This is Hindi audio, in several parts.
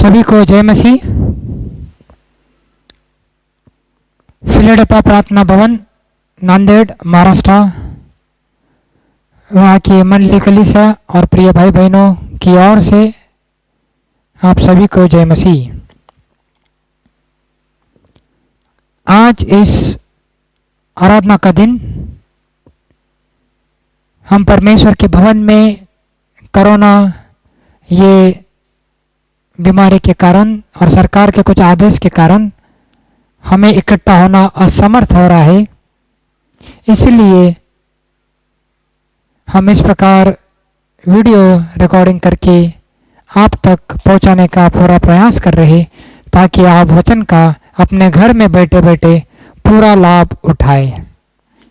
सभी को जय मसीह। फिलाडेल्फिया प्रार्थना भवन, नांदेड़, महाराष्ट्र, वहाँ की मंडली कलीसिया और प्रिय भाई बहनों की ओर से आप सभी को जय मसीह। आज इस आराधना का दिन हम परमेश्वर के भवन में कोरोना ये बीमारी के कारण और सरकार के कुछ आदेश के कारण हमें इकट्ठा होना असमर्थ हो रहा है, इसलिए हम इस प्रकार वीडियो रिकॉर्डिंग करके आप तक पहुंचाने का पूरा प्रयास कर रहे हैं ताकि आप वचन का अपने घर में बैठे बैठे पूरा लाभ उठाए।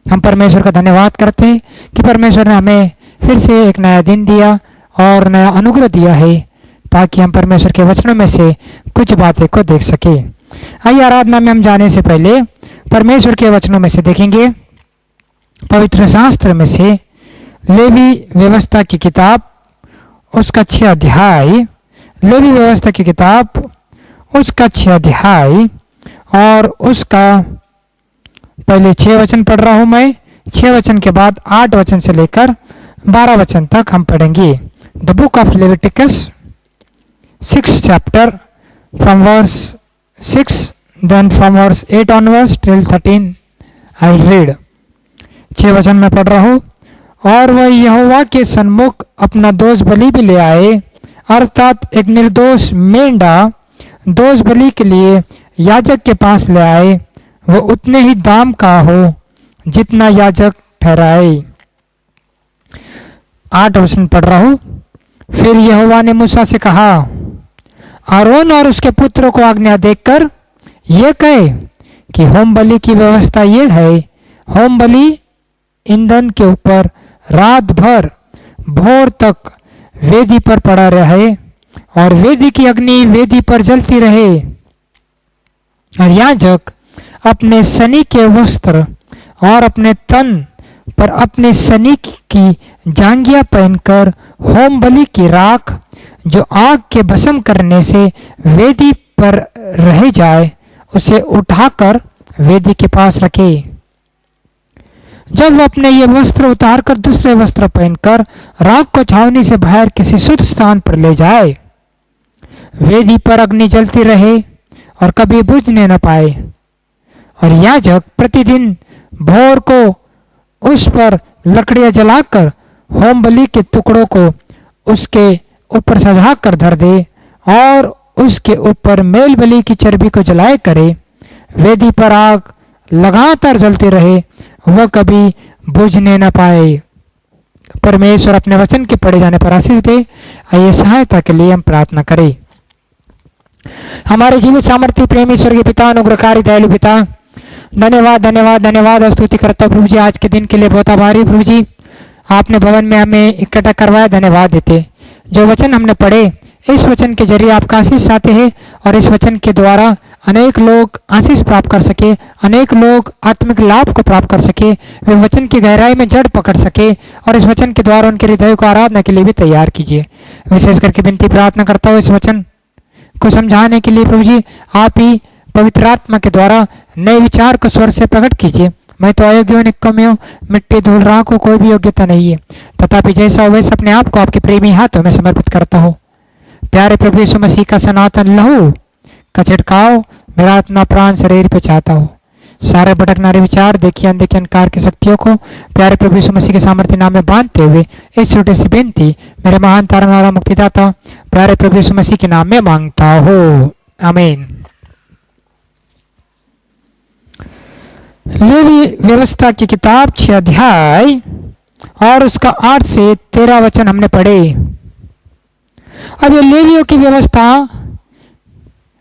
हम परमेश्वर का धन्यवाद करते हैं कि परमेश्वर ने हमें फिर से एक नया दिन दिया और नया अनुग्रह दिया है ताकि हम परमेश्वर के वचनों में से कुछ बातें को देख सके। आइए आराधना में हम जाने से पहले परमेश्वर के वचनों में से देखेंगे। पवित्र शास्त्र में से लेवी व्यवस्था की किताब उसका 6 अध्याय, लेवी व्यवस्था की किताब उसका 6 अध्याय और उसका पहले 6 वचन पढ़ रहा हूं मैं। 6 वचन के बाद 8 वचन से लेकर 12 वचन तक हम पढ़ेंगे। The book of Leviticus 6th chapter from verse 6, then from verse 8 onwards till 13 I will read। 6 वचन में पढ़ रहा हूँ। और वह यहोवा के सन्मुख अपना दोष बलि भी ले आए, अर्थात एक निर्दोष मेंढा दोष बलि के लिए याजक के पास ले आए, वह उतने ही दाम का हो जितना याजक ठहराए। 8 वचन पढ़ रहा हूँ। फिर यहोवा ने मूसा से कहा, आरोन और उसके पुत्रों को आज्ञा देकर ये कहे कि होम बलि की व्यवस्था ये है, होम बलि ईंधन के ऊपर रात भर भोर तक वेदी पर पड़ा रहे और वेदी की अग्नि वेदी पर जलती रहे, और याजक अपने सनी के वस्त्र और अपने तन पर अपने सनी की जांघिया पहनकर होम बलि की राख जो आग के भस्म करने से वेदी पर रह जाए उसे उठाकर वेदी के पास रखे। जब वह अपने ये वस्त्र उतारकर दूसरे वस्त्र पहनकर राख को छावनी से बाहर किसी शुद्ध स्थान पर ले जाए, वेदी पर अग्नि जलती रहे और कभी बुझने न पाए, और याजक प्रतिदिन भोर को उस पर लकड़ियां जलाकर होम बलि के टुकड़ों को उसके ऊपर सजा कर धर दे और उसके ऊपर मेल बलि की चर्बी को जलाए करे। वेदी पर आग लगातार जलती रहे, वह कभी बुझने न पाए। परमेश्वर अपने वचन के पढ़े जाने पर आशीष दे। आइए सहायता के लिए हम प्रार्थना करें। हमारे जीवित सामर्थ्य प्रेमी स्वर्गीय पिता, अनुग्रहकारी दयालु पिता, धन्यवाद धन्यवाद धन्यवाद और स्तुति करता प्रभु जी आज के दिन के लिए बहुत आभारी प्रभु जी। आपने भवन में हमें इकट्ठा करवाया, धन्यवाद देते। जो वचन हमने पढ़े, इस वचन के जरिए आपका आशीष चाहते हैं और इस वचन के द्वारा अनेक लोग आशीष प्राप्त कर सके, अनेक लोग आत्मिक लाभ को प्राप्त कर सके, वे वचन की गहराई में जड़ पकड़ सके और इस वचन के द्वारा उनके हृदय को आराधना के लिए भी तैयार कीजिए। विशेष करके विनती प्रार्थना करता हूँ इस वचन को समझाने के लिए प्रभु जी आप ही पवित्र आत्मा के द्वारा नए विचार को स्वर से प्रकट कीजिए। मैं तो अयोग्य हूँ, निकम्मे हूँ, मिट्टी धूल राख को कोई भी योग्यता नहीं है, तथापि जैसा हो वैसे अपने आप को आपके प्रेमी हाथों में समर्पित करता हूँ। प्यारे प्रभु यीशु मसीह का सनातन लहू का छिड़काव मेरा आत्मा प्राण शरीर पे चाहता हूँ। सारे भटकनारे विचार, देखिए अनदेखी अंधकार की शक्तियों को प्यारे प्रभु यीशु मसीह के सामर्थ्य नाम में बांधते हुए इस छोटी सी बेनती मेरे महान तारनहारा मुक्तिदाता प्यारे प्रभु यीशु मसीह के नाम में मांगता हूँ, आमीन। लेवी व्यवस्था की किताब 6 अध्याय और उसका 8 से 13 वचन हमने पढ़े। अब ये लेवियों की व्यवस्था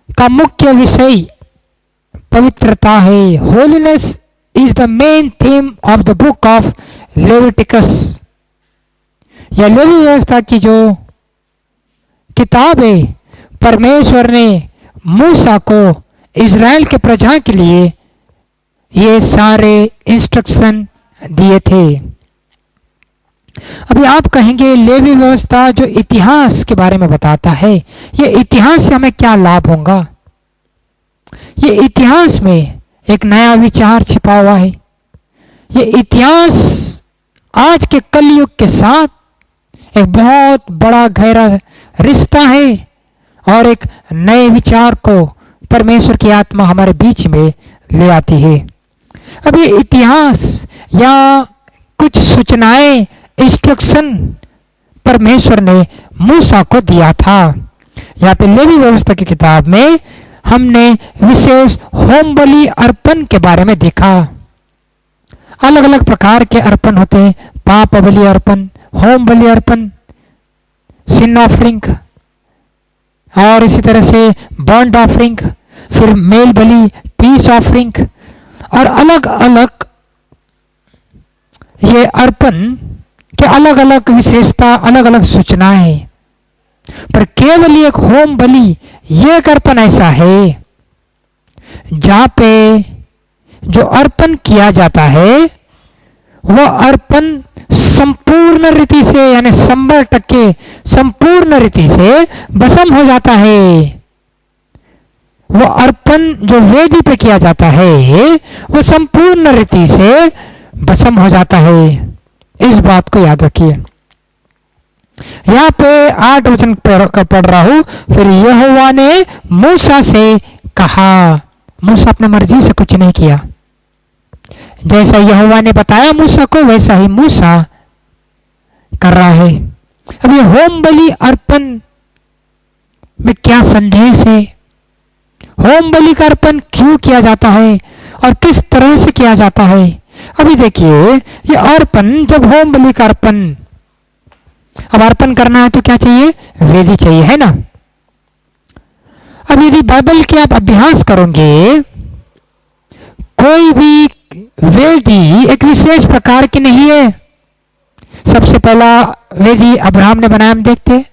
का मुख्य विषय पवित्रता है। Holiness is the main theme of the book of Leviticus. यह लेवी व्यवस्था की जो किताब है, परमेश्वर ने मूसा को इज़राइल के प्रजा के लिए ये सारे इंस्ट्रक्शन दिए थे। अभी आप कहेंगे लेवी व्यवस्था जो इतिहास के बारे में बताता है, ये इतिहास से हमें क्या लाभ होगा? ये इतिहास में एक नया विचार छिपा हुआ है। ये इतिहास आज के कलयुग के साथ एक बहुत बड़ा गहरा रिश्ता है और एक नए विचार को परमेश्वर की आत्मा हमारे बीच में ले आती है। अब ये इतिहास या कुछ सूचनाएं, इंस्ट्रक्शन परमेश्वर ने मूसा को दिया था। यहाँ पे लेवी व्यवस्था की किताब में हमने विशेष होम बलि अर्पण के बारे में देखा। अलग अलग प्रकार के अर्पण होते हैं, पाप बलि अर्पण, होम बलि अर्पण, सिन ऑफरिंग, और इसी तरह से बर्न्ट ऑफरिंग, फिर मेल बलि, पीस ऑफरिंग, और अलग अलग ये अर्पण के अलग अलग विशेषता, अलग अलग सूचनाएं। पर केवल एक होम बलि, ये एक अर्पण ऐसा है जहां पे जो अर्पण किया जाता है वह अर्पण संपूर्ण रीति से, यानी 100% संपूर्ण रीति से भस्म हो जाता है। वो अर्पण जो वेदी पे किया जाता है वो संपूर्ण रीति से भस्म हो जाता है। इस बात को याद रखिए। यहाँ पे 8 वचन पढ़ रहा हूं। फिर यहोवा ने मूसा से कहा, मूसा अपने मर्जी से कुछ नहीं किया, जैसा यहोवा ने बताया मूसा को वैसा ही मूसा कर रहा है। अब ये होम बलि अर्पण में क्या संदेश है? होम बलि का अर्पण क्यों किया जाता है और किस तरह से किया जाता है? अभी देखिए, ये अर्पण, जब होम बलि का अर्पण, अब अर्पण करना है तो क्या चाहिए? वेदी चाहिए, है ना। अब यदि बाइबल के आप अभ्यास करोगे, कोई भी वेदी एक विशेष प्रकार की नहीं है। सबसे पहला वेदी अब्राहम ने बनाया, हम देखते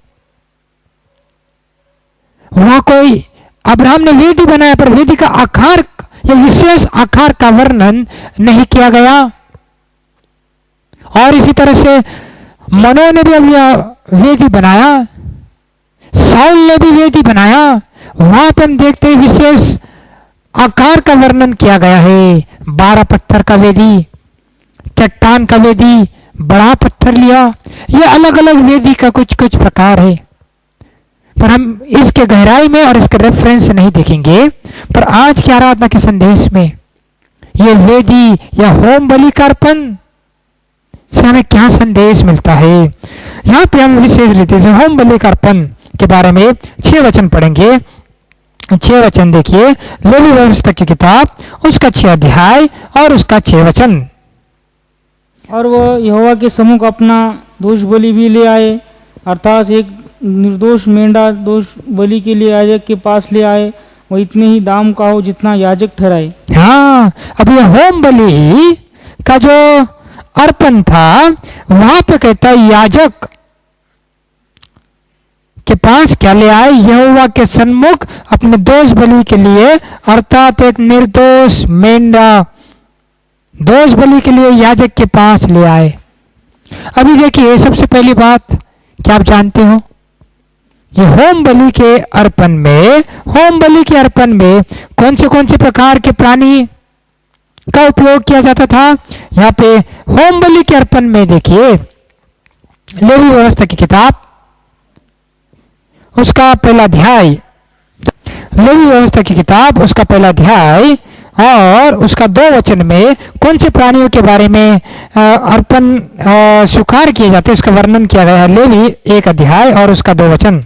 वहां कोई अब्राहम ने वेदी बनाया, पर वेदी का आकार या विशेष आकार का वर्णन नहीं किया गया। और इसी तरह से मनोह ने भी अब वेदी बनाया, साउल ने भी वेदी बनाया, वहां पर हम देखते हैं विशेष आकार का वर्णन किया गया है। 12 पत्थर का वेदी, चट्टान का वेदी, बड़ा पत्थर लिया, ये अलग अलग वेदी का कुछ कुछ प्रकार है। पर हम इसके गहराई में और इसके रेफरेंस नहीं देखेंगे। पर आज की आराधना के संदेश में ये वेदी या होम बलि का अर्पण से हमें क्या संदेश मिलता है? यहाँ पे हम विशेष रीति से होम बलि का अर्पण के बारे में 6 वचन पढ़ेंगे। 6 वचन देखिए, लेवी व्यवस्था की किताब, उसका 6 अध्याय और उसका 6 वचन। और वह यहोवा के सम्मुख अपना दोष बलि भी ले आए, अर्थात एक निर्दोष मेंढा दोष बलि के लिए याजक के पास ले आए, वह इतने ही दाम का हो जितना याजक ठहराए। हाँ, अब यह होम बलि का जो अर्पण था, वहां पे कहता है याजक के पास क्या ले आए? यहोवा के सन्मुख अपने दोष बलि के लिए, अर्थात एक निर्दोष मेंढा दोष बलि के लिए याजक के पास ले आए। अभी देखिए, सबसे पहली बात क्या आप जानते हो? ये होम बलि के अर्पण में, होम बलि के अर्पण में कौन से प्रकार के प्राणी का उपयोग किया जाता था? यहाँ पे होम बलि के अर्पण में देखिए, लेवी व्यवस्था की किताब, उसका पहला अध्याय, लेवी व्यवस्था की किताब उसका पहला अध्याय और उसका 2 वचन में कौन से प्राणियों के बारे में अर्पण स्वीकार किए जाते हैं उसका वर्णन किया गया है। लेवी 1 अध्याय और उसका 2 वचन।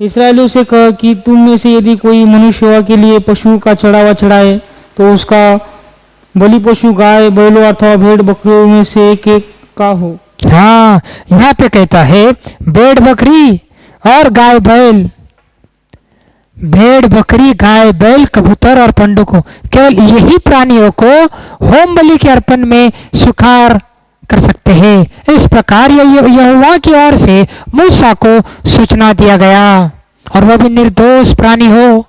इस्राएलियों से कह कि तुम में से यदि कोई मनुष्य सेवा के लिए पशु का चढ़ावा चढ़ाए तो उसका बलि पशु गाय, बैलों अथवा भेड़ बकरियों में से एक का हो। हाँ, यहाँ पे कहता है भेड़ बकरी और गाय बैल, भेड़ बकरी गाय बैल कबूतर और पंडुक, केवल यही प्राणियों को होम बलि के अर्पण में स्वीकार कर सकते हैं। इस प्रकार यहोवा की ओर से मूसा को सूचना दिया गया, और वह भी निर्दोष प्राणी हो।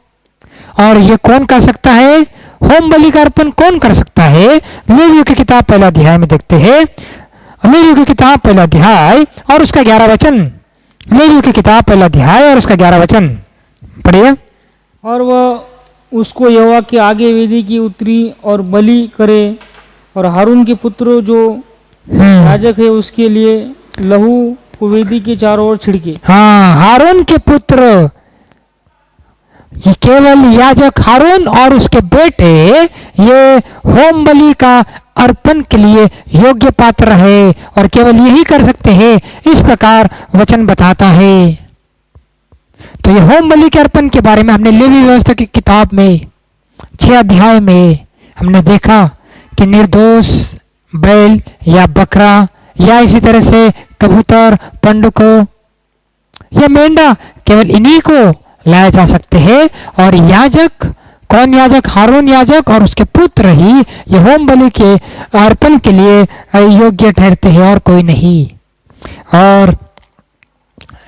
और ये कौन कर सकता है? होम बलि का अर्पण कौन कर सकता है? लेवियों की किताब पहला अध्याय में देखते हैं लेवियों की किताब पहला अध्याय और उसका 11 वचन। लेवियों की किताब पहला अध्याय और उसका 11 वचन पढ़िए। और वह उसको यहोवा के आगे वेदी की उतरी और बलि करे, और हारून के पुत्र जो याजक है उसके लिए लहू को वेदी के चारों ओर छिड़के। हाँ, हारून के पुत्र, ये केवल याजक हारून और उसके बेटे ये होम बलि का अर्पण के लिए योग्य पात्र है और केवल यही कर सकते हैं, इस प्रकार वचन बताता है। तो ये होम बलि के अर्पण के बारे में हमने लेवी व्यवस्था की किताब में 6 अध्याय में हमने देखा कि निर्दोष बैल या बकरा या इसी तरह से कबूतर, पंडुको या मेंढा, केवल इन्हीं को लाया जा सकते हैं। और याजक, कौन याजक? हारून याजक और उसके पुत्र ही ये होम बलि के अर्पण के लिए योग्य ठहरते हैं और कोई नहीं। और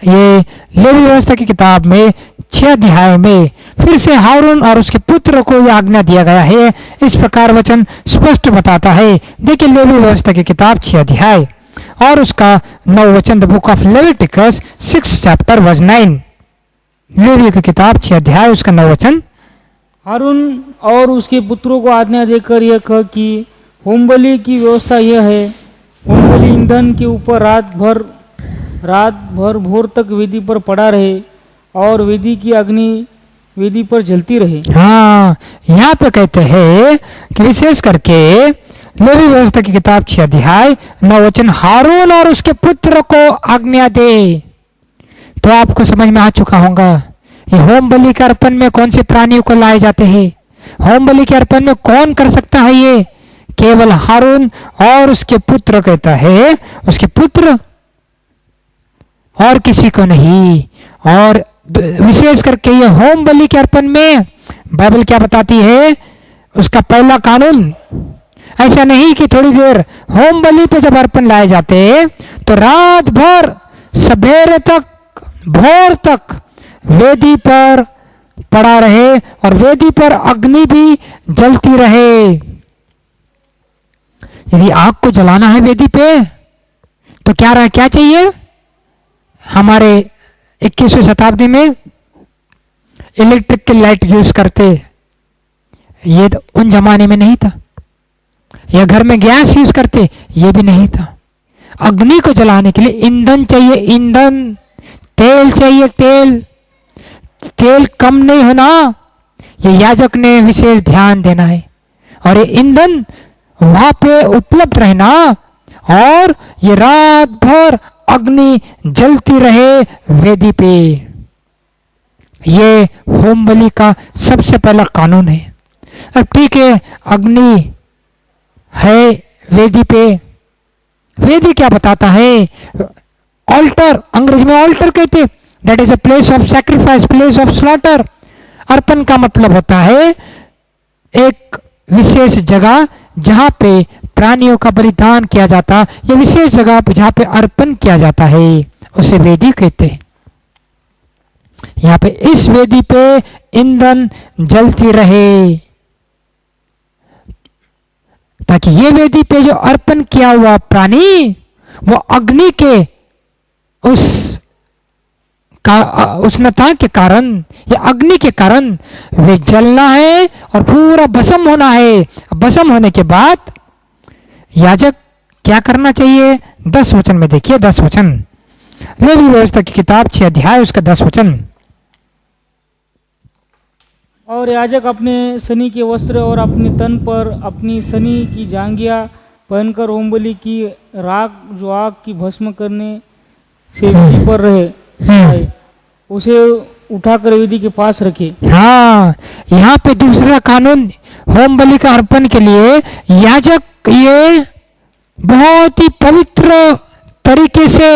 ये लेवी व्यवस्था की किताब में 6 अध्याय में फिर से हारून और उसके पुत्र को यह आज्ञा दिया गया है। इस प्रकार वचन स्पष्ट बताता है। देखिए लेवी व्यवस्था की किताब 6 अध्याय और उसका 9 वचन, the book of Leviticus 6 chapter verse 9। लेवी की किताब 6 अध्याय उसका 9 वचन। हारून और उसके पुत्रों को आज्ञा देकर यह कह कि होम बलि की व्यवस्था यह है, होम बलि ईंधन के ऊपर रात भर भोर तक वेदी पर पड़ा रहे और वेदी की अग्नि वेदी पर जलती रहे। हाँ, यहाँ पे कहते हैं कि विशेष करके लेवी व्यवस्था की किताब 6 अध्याय 9 वचन, हारून और उसके पुत्र को आज्ञा दे। तो आपको समझ में आ चुका होगा ये होम बलि के अर्पण में कौन से प्राणियों को लाए जाते हैं। होम बलि के अर्पण में कौन कर सकता है? ये केवल हारून और उसके पुत्र कहता है, उसके पुत्र और किसी को नहीं। और विशेष करके ये होम बलि के अर्पण में बाइबल क्या बताती है, उसका पहला कानून ऐसा नहीं कि थोड़ी देर होम बलि पे जब अर्पण लाए जाते तो रात भर सवेरे तक भोर तक वेदी पर पड़ा रहे और वेदी पर अग्नि भी जलती रहे। यदि आग को जलाना है वेदी पे तो क्या चाहिए? हमारे 21वीं शताब्दी में इलेक्ट्रिक की लाइट यूज करते, ये तो उन जमाने में नहीं था। या घर में गैस यूज करते, ये भी नहीं था। अग्नि को जलाने के लिए ईंधन चाहिए, ईंधन, तेल चाहिए, तेल कम नहीं होना, ये याजक ने विशेष ध्यान देना है। और ये ईंधन वहां पे उपलब्ध रहना और ये रात भर अग्नि जलती रहे वेदी पे। ये होम बलि का सबसे पहला कानून है। अब ठीक है, अग्नि है वेदी पे, वेदी क्या बताता है? ऑल्टर, अंग्रेजी में ऑल्टर कहते, that is a place of sacrifice, place of slaughter. अर्पण का मतलब होता है एक विशेष जगह जहां पे प्राणियों का बलिदान किया जाता, यह विशेष जगह जहां पे अर्पण किया जाता है उसे वेदी कहते हैं। यहां पे इस वेदी पे ईंधन जलती रहे ताकि ये वेदी पे जो अर्पण किया हुआ प्राणी वो अग्नि के उष्णता के कारण या अग्नि के कारण वे जलना है और पूरा भस्म होना है। भस्म होने के बाद याजक क्या करना चाहिए? 10 वचन में देखिए, 10 वचन, लेवी व्यवस्था की किताब 6 अध्याय उसका 10 वचन। और याजक अपने सनी के वस्त्र और अपने तन पर अपनी सनी की जांघिया पहनकर होम बलि की राख जो आग की भस्म करने से वेदी पर रहे उसे उठाकर वेदी के पास रखे। हाँ, यहाँ पे दूसरा कानून होम बलि का अर्पण के लिए याजक ये बहुत ही पवित्र तरीके से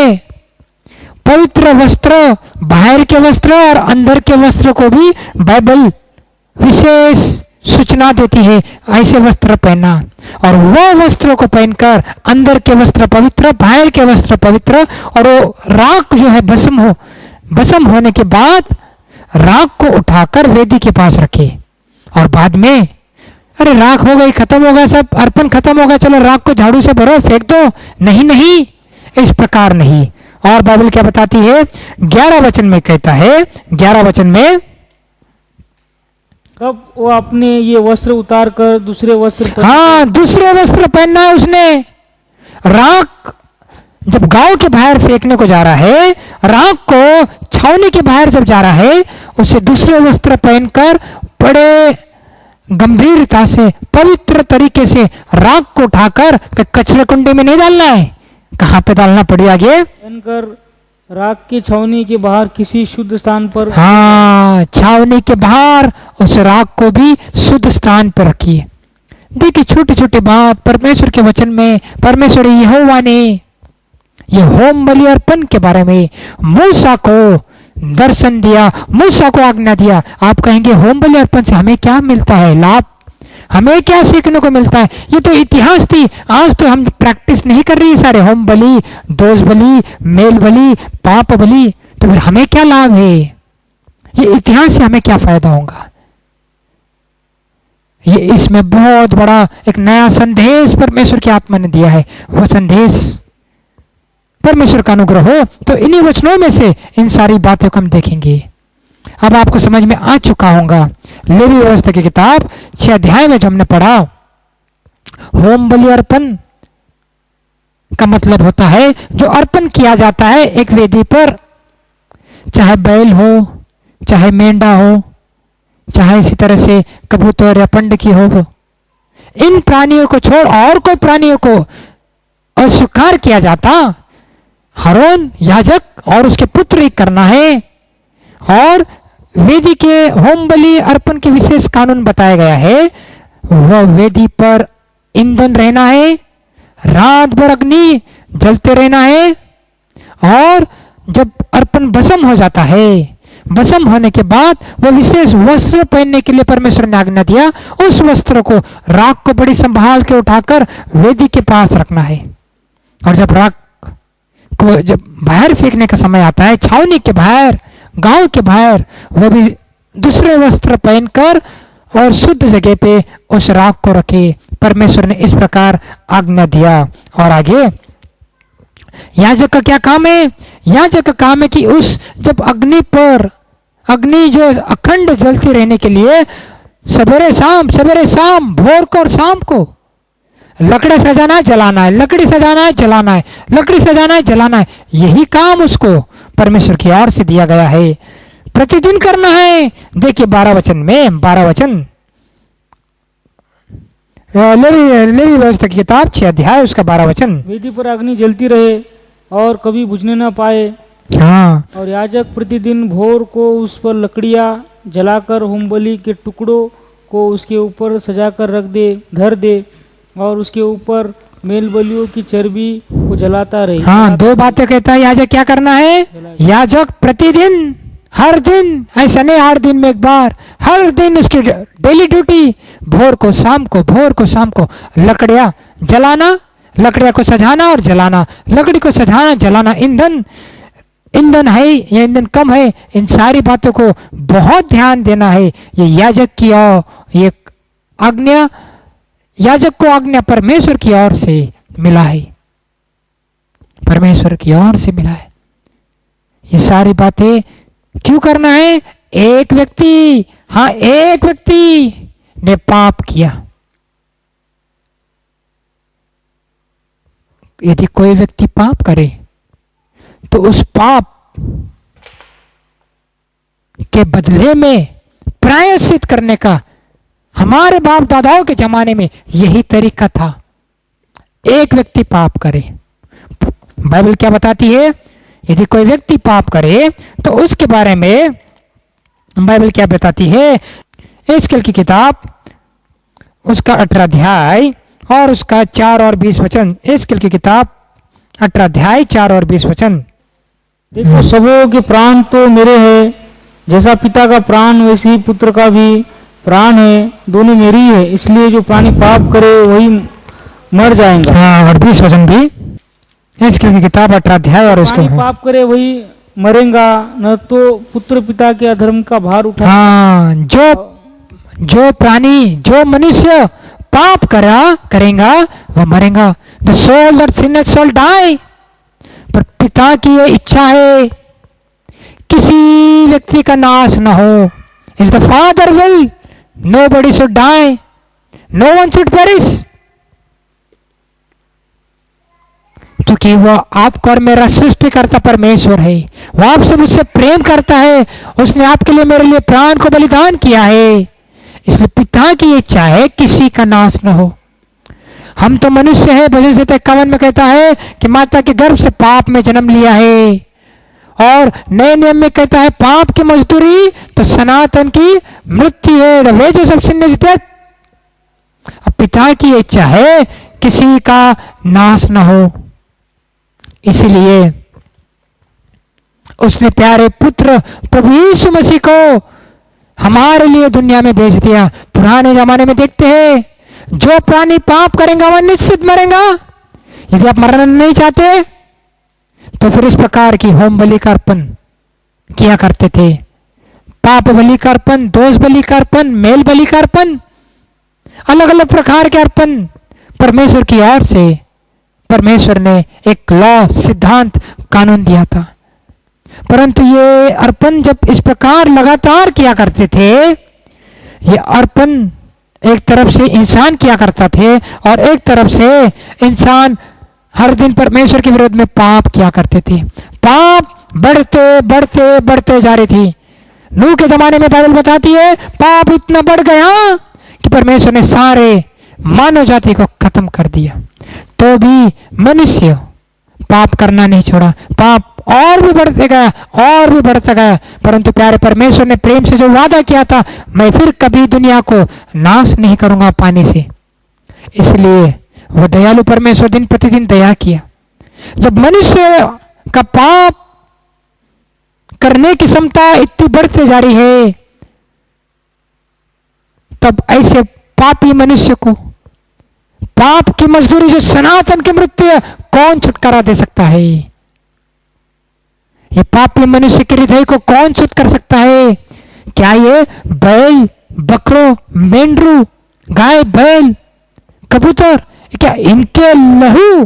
पवित्र वस्त्र, बाहर के वस्त्र और अंदर के वस्त्र को भी बाइबल विशेष सूचना देती है ऐसे वस्त्र पहनना। और वो वस्त्रों को पहनकर अंदर के वस्त्र पवित्र, बाहर के वस्त्र पवित्र, और वो राख जो है भस्म होने के बाद राख को उठाकर वेदी के पास रखे। और बाद में अरे राख हो गई, खत्म हो गया, सब अर्पण खत्म हो गया, चलो राख को झाड़ू से भरो, फेंक दो। नहीं नहीं, इस प्रकार नहीं। और बाइबल क्या बताती है? 11 वचन में कहता है, 11 वचन में, तब वो अपने ये वस्त्र उतार कर दूसरे वस्त्र हाँ, दूसरे वस्त्र पहनना है उसने। राख जब गांव के बाहर फेंकने को जा रहा है, राख को छावनी के बाहर जब जा रहा है, उसे दूसरे वस्त्र पहनकर बड़े गंभीरता से, पवित्र तरीके से राख को उठाकर कचरे कुंडे में नहीं डालना है। कहां पे डालना पड़ी आगे? पहनकर राख की छावनी के बाहर किसी शुद्ध स्थान पर, हाँ, छावनी के बाहर उस राख को भी शुद्ध स्थान पर रखिए। देखिए, छोटी छोटी बात परमेश्वर के वचन में परमेश्वर यहोवा ने ये होम बलि अर्पण के बारे में मूसा को दर्शन दिया, मूसा को आज्ञा दिया। आप कहेंगे होम बलि अर्पण से हमें क्या मिलता है लाभ, हमें क्या सीखने को मिलता है? ये तो इतिहास थी, आज तो हम प्रैक्टिस नहीं कर रही है सारे होम बलि, दोष बलि, मेल बलि, पाप बलि। तो फिर हमें क्या लाभ है? ये इतिहास से हमें क्या फायदा होगा? ये इसमें बहुत बड़ा एक नया संदेश परमेश्वर की आत्मा ने दिया है। वह संदेश परमेश्वर का अनुग्रह हो तो इन्हीं वचनों में से इन सारी बातों को हम देखेंगे। अब आपको समझ में आ चुका होगा, लेवी व्यवस्था की किताब 6 अध्याय में जो हमने पढ़ा, होम बलि अर्पण का मतलब होता है जो अर्पण किया जाता है एक वेदी पर, चाहे बैल हो, चाहे मेंढा हो, चाहे इसी तरह से कबूतर या पंडकी हो। इन प्राणियों को छोड़ और कोई प्राणियों को अस्वीकार किया जाता, हारून याजक और उसके पुत्र ही करना है। और वेदी के होम बलि अर्पण के विशेष कानून बताया गया है। वह वेदी पर ईंधन रहना है, रात भर अग्नि जलते रहना है, और जब अर्पण भस्म हो जाता है, भस्म होने के बाद वह विशेष वस्त्र पहनने के लिए परमेश्वर ने आज्ञा दिया। उस वस्त्र को, राख को बड़ी संभाल के उठाकर वेदी के पास रखना है। और जब राख को जब बाहर फेंकने का समय आता है, छावनी के बाहर, गांव के बाहर, वह भी दूसरे वस्त्र पहनकर और शुद्ध जगह पे उस राख को रखे। परमेश्वर ने इस प्रकार आज्ञा दिया। और आगे याजक का क्या काम है? याजक का काम है कि उस जब अग्नि पर, अग्नि जो अखंड जलती रहने के लिए सवेरे शाम, भोर को और शाम को लकड़ी सजाना है, जलाना है, लकड़ी सजाना है, जलाना है, लकड़ी सजाना है, जलाना है। यही काम उसको परमेश्वर की ओर से दिया गया है, प्रतिदिन करना है। देखिए 12 वचन में, 12 वचन लेवी व्यवस्था की किताब 6 अध्याय उसका 12 वचन। वेदी पर अग्नि जलती रहे और कभी बुझने न पाए। हाँ, और याजक प्रतिदिन भोर को उस पर लकड़ियां जलाकर होमबलि के टुकड़ों को उसके ऊपर सजाकर धर दे और उसके ऊपर मेल बलियों की चर्बी को जलाता रहे। हाँ, 2 बातें कहता है याजक क्या करना है। याजक प्रतिदिन, हर दिन, ऐसा नहीं 8 दिन में एक बार, हर दिन उसकी डेली ड्यूटी, भोर को शाम को, भोर को शाम को लकड़ियां जलाना, लकड़ियां को सजाना और जलाना, लकड़ी को सजाना, जलाना। ईंधन है या ईंधन कम है, इन सारी बातों को बहुत ध्यान देना है। ये याजक की और ये आज्ञा, याजक को आज्ञा परमेश्वर की ओर से मिला है, परमेश्वर की ओर से मिला है। ये सारी बातें क्यों करना है? एक व्यक्ति, हाँ, एक व्यक्ति ने पाप किया। यदि कोई व्यक्ति पाप करे तो उस पाप के बदले में प्रायश्चित करने का हमारे बाप दादाओं के जमाने में यही तरीका था। एक व्यक्ति पाप करे, बाइबल क्या बताती है? यदि कोई व्यक्ति पाप करे तो उसके बारे में बाइबल क्या बताती है? एस्केल की किताब उसका 18 अध्याय और उसका 4 और 20 वचन। एस्केल की किताब 18 अध्याय 4 और 20 वचन। देखो, सबों के प्राण तो मेरे हैं, जैसा पिता का प्राण वैसे ही पुत्र का भी प्राण है, दोनों मेरी है। इसलिए जो प्राणी पाप करे वही मर जाएगा। हाँ, और 20 वचन भी एस्केल की किताब 18 अध्याय और उसके पाप करे वही मरेगा, न तो पुत्र पिता के अधर्म का भार उठा। हाँ, जो प्राणी, जो मनुष्य पाप करेगा वह मरेगा। The soul that sins shall die. पर पिता की ये इच्छा है किसी व्यक्ति का नाश न हो। Is the father will nobody should die, no one should perish. क्योंकि वह आपको और मेरा सृष्टिकर्ता परमेश्वर है, वह आपसे मुझसे प्रेम करता है, उसने आपके लिए मेरे लिए प्राण को बलिदान किया है। इसलिए पिता की इच्छा है किसी का नाश न हो। हम तो मनुष्य है, भजन संहिता 51 में कहता है कि माता के गर्भ से पाप में जन्म लिया है, और नए नियम में कहता है पाप की मजदूरी तो सनातन की मृत्यु है। The wages of sin is death. अब पिता की इच्छा है किसी का नाश न हो, इसलिए उसने प्यारे पुत्र प्रभु यीशु मसीह को हमारे लिए दुनिया में भेज दिया। पुराने जमाने में देखते हैं जो प्राणी पाप करेगा वह निश्चित मरेगा। यदि आप मरना नहीं चाहते तो फिर इस प्रकार की होम बलि का अर्पण किया करते थे। पाप बलि का अर्पण, दोष बलि का अर्पण, मेल बलि का अर्पण, अलग अलग प्रकार के अर्पण परमेश्वर की ओर से परमेश्वर ने एक लॉ, सिद्धांत, कानून दिया था। परंतु ये अर्पण जब इस प्रकार लगातार किया करते थे, ये अर्पण एक तरफ से इंसान किया करता थे और एक तरफ से इंसान हर दिन परमेश्वर के विरोध में पाप किया करते थे। पाप बढ़ते बढ़ते बढ़ते जा रही थी। नूह के जमाने में बाइबल बताती है पाप इतना बढ़ गया कि परमेश्वर ने सारे मानव जाति को खत्म कर दिया। तो भी मनुष्य पाप करना नहीं छोड़ा, पाप और भी बढ़ते गया और भी बढ़ता गया। परंतु प्यारे परमेश्वर ने प्रेम से जो वादा किया था, मैं फिर कभी दुनिया को नाश नहीं करूंगा पानी से, इसलिए वह दयालु परमेश्वर दिन प्रतिदिन दया किया। जब मनुष्य का पाप करने की क्षमता इतनी बढ़ते जा रही है, तब ऐसे पापी मनुष्य को पाप की मजदूरी जो सनातन की मृत्यु है, कौन छुटकारा दे सकता है? ये पापी मनुष्य के हृदय को कौन शुद्ध कर सकता है? क्या ये बैल, बकरों, मेंढरू, गाय, बैल, कबूतर, क्या इनके लहू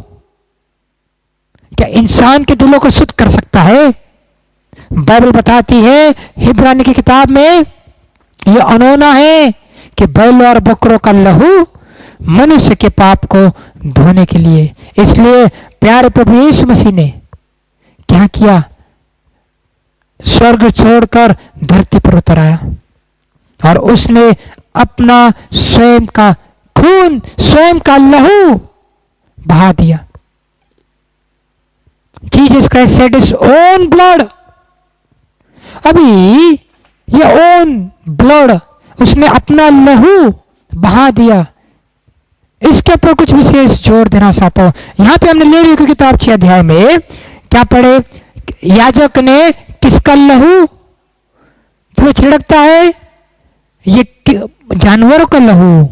क्या इंसान के दिलों को शुद्ध कर सकता है? बाइबल बताती है इब्रानी की किताब में यह अनोना है कि बैल और बकरों का लहू मनुष्य के पाप को धोने के लिए। इसलिए प्यारे प्रभु यीशु मसीह ने क्या किया? स्वर्ग छोड़कर धरती पर उतर आया और उसने अपना स्वयं का खून, स्वयं का लहू बहा दिया। Jesus Christ shed his own blood. अभी ये ओन ब्लड, उसने अपना लहू बहा दिया। इसके ऊपर कुछ विशेष जोर देना चाहता हूं। यहां पे हमने लेवियों की किताब 6 अध्याय में क्या पढ़े? याजक ने किसका लहू वो छिड़कता है? ये जानवरों का लहू।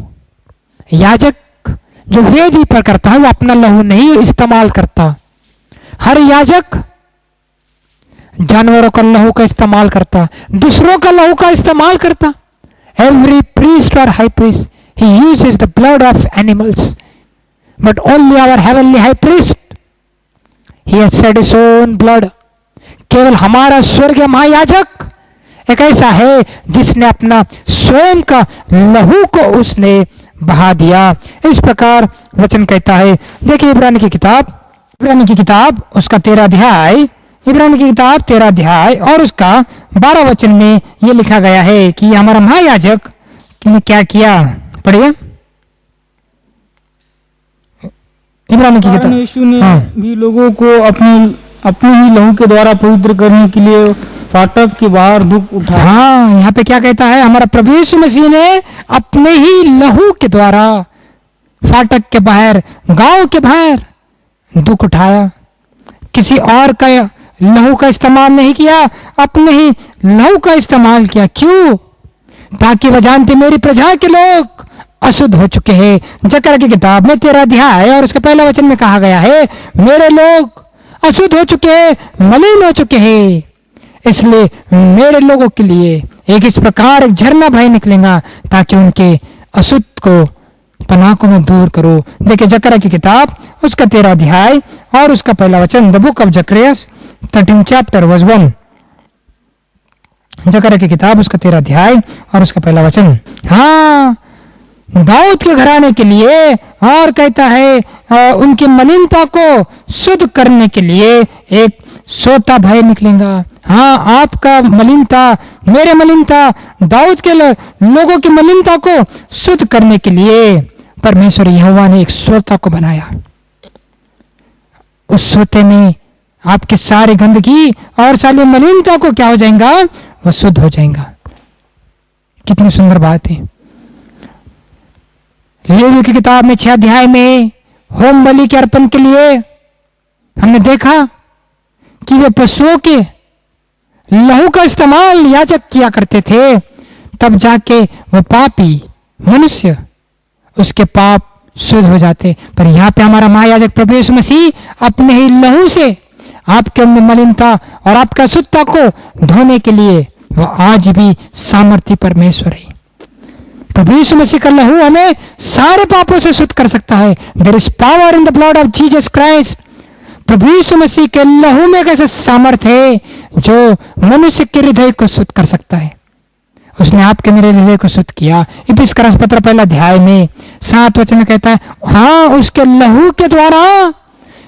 याजक जो वेदी पर करता है वो अपना लहू नहीं इस्तेमाल करता। हर याजक जानवरों का लहू का इस्तेमाल करता, दूसरों का लहू का इस्तेमाल करता। एवरी प्रीस्ट और high priest he uses the blood of animals, but only our heavenly high priest, he has shed his own blood. केवल हमारा स्वर्गीय महायाजक एक ऐसा है जिसने अपना स्वयं का लहू को उसने बहा दिया। इस प्रकार वचन कहता है। देखिए इब्रानी की किताब उसका 13 अध्याय, इब्रानी की किताब 13 अध्याय और उसका 12 वचन में यह लिखा गया है कि हमारा महायाजक ने क्या किया। पढ़िए इब्रानी की किताब। यीशु ने भी लोगों को अपने ही लहू के द्वारा पवित्र करने के लिए फाटक के बाहर दुख उठाया। हाँ, यहाँ पे क्या कहता है? हमारा प्रभु यीशु मसीह ने अपने ही लहू के द्वारा फाटक के बाहर, गांव के बाहर दुख उठाया। किसी और का लहू का इस्तेमाल नहीं किया, अपने ही लहू का इस्तेमाल किया। क्यों? ताकि वह जानते मेरी प्रजा के लोग अशुद्ध हो चुके हैं। जकरिया की किताब में 13 अध्याय और उसके पहला वचन में कहा गया है मेरे लोग अशुद्ध हो चुके हैं, मलिन हो चुके हैं। इसलिए मेरे लोगों के लिए एक इस प्रकार एक झरना भाई निकलेगा ताकि उनके अशुद्ध को पनाकों में दूर करो। देखिए जकरिया की किताब उसका 13 अध्याय और उसका पहला वचन। The book of Zechariah 13 chapter verse 1। जकरिया की किताब उसका 13 अध्याय और उसका पहला वचन। हाँ, दाऊद के घराने के लिए और कहता है उनकी मलिनता को शुद्ध करने के लिए एक सोता भय निकलेगा। हाँ, आपका मलिनता, मेरे मलिनता, दाऊद के लोगों की मलिनता को शुद्ध करने के लिए परमेश्वर यहोवा ने एक सोता को बनाया। उस सोते में आपके सारे गंदगी और सारी मलिनता को क्या हो जाएगा, वह शुद्ध हो जाएगा। कितनी सुंदर बात है। लेवी की किताब में 6 अध्याय में होम बलि के अर्पण के लिए हमने देखा कि वे पशुओं के लहू का इस्तेमाल याजक किया करते थे, तब जाके वह पापी मनुष्य उसके पाप शुद्ध हो जाते। पर यहाँ पे हमारा महायाजक प्रभु यीशु मसीह अपने ही लहू से आपके मलिनता और आपका शुद्धता को धोने के लिए वह आज भी सामर्थी परमेश्वर है। प्रभु यीशु मसीह का लहू हमें सारे पापों से शुद्ध कर सकता है। There is power in the blood of Jesus Christ. प्रभु यीशु मसीह के लहू में कैसे सामर्थ है जो मनुष्य के हृदय को शुद्ध कर सकता है। उसने आपके मेरे हृदय को शुद्ध किया। इफिसियों पत्र 1 अध्याय में 7 वचन में कहता है, हाँ, उसके लहू के द्वारा